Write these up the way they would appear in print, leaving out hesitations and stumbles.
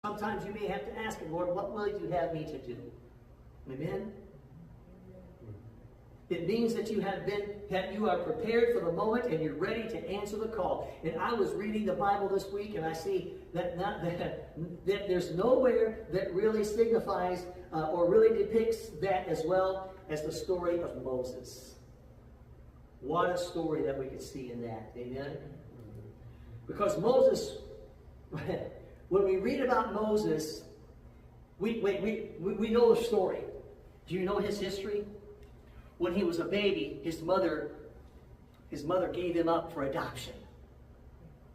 Sometimes you may have to ask him, Lord, what will you have me to do? Amen? It means that you are prepared for the moment and you're ready to answer the call. And I was reading the Bible this week and I see that there's nowhere that really signifies or really depicts that as well as the story of Moses. What a story that we could see in that. Amen? Because Moses, when we read about Moses, we know the story. Do you know his history? When he was a baby, his mother gave him up for adoption.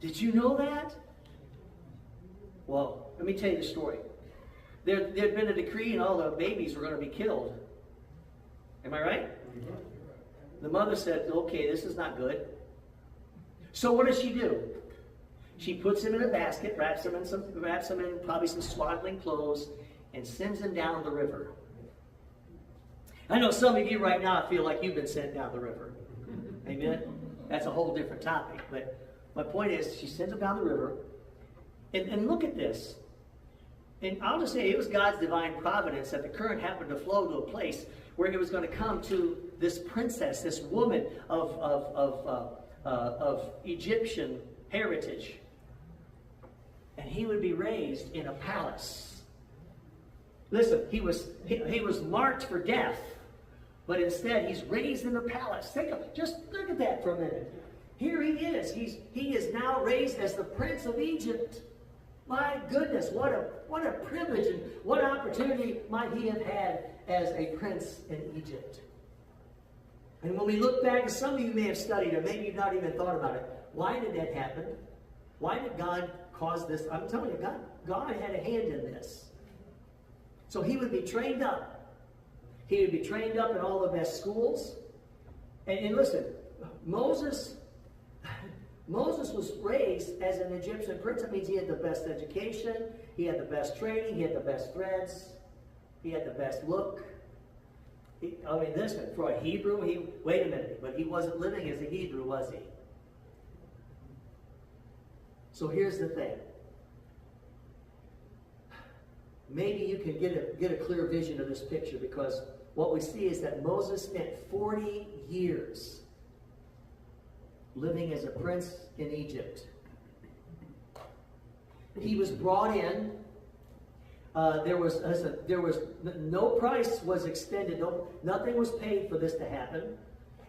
Did you know that? Well, let me tell you the story. There'd been a decree and all the babies were going to be killed. Am I right? Mm-hmm. The mother said, okay, this is not good. So what does she do? She puts him in a basket, wraps him in probably some swaddling clothes, and sends him down the river. I know some of you right now feel like you've been sent down the river. Amen? That's a whole different topic. But my point is, she sends him down the river. And look at this. And I'll just say, it was God's divine providence that the current happened to flow to a place where it was going to come to this princess, this woman of Egyptian heritage. And he would be raised in a palace. Listen, he was marked for death. But instead, he's raised in a palace. Just look at that for a minute. Here he is. He is now raised as the Prince of Egypt. My goodness, what a privilege and what opportunity might he have had as a prince in Egypt. And when we look back, and some of you may have studied it, maybe you've not even thought about it. Why did that happen? Why did God cause this? I'm telling you, God had a hand in this. So he would be trained up. He would be trained up in all the best schools. And listen, Moses was raised as an Egyptian prince. That means he had the best education, he had the best training, he had the best threads, he had the best look. Listen, for a Hebrew, wait a minute, but he wasn't living as a Hebrew, was he? So here's the thing. Maybe you can get a clear vision of this picture, because what we see is that Moses spent 40 years living as a prince in Egypt. He was brought in. There was no price was expended. Nothing was paid for this to happen.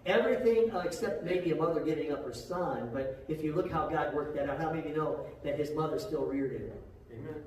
Everything except maybe a mother giving up her son. But if you look how God worked that out, how many of you know that his mother still reared him? Amen.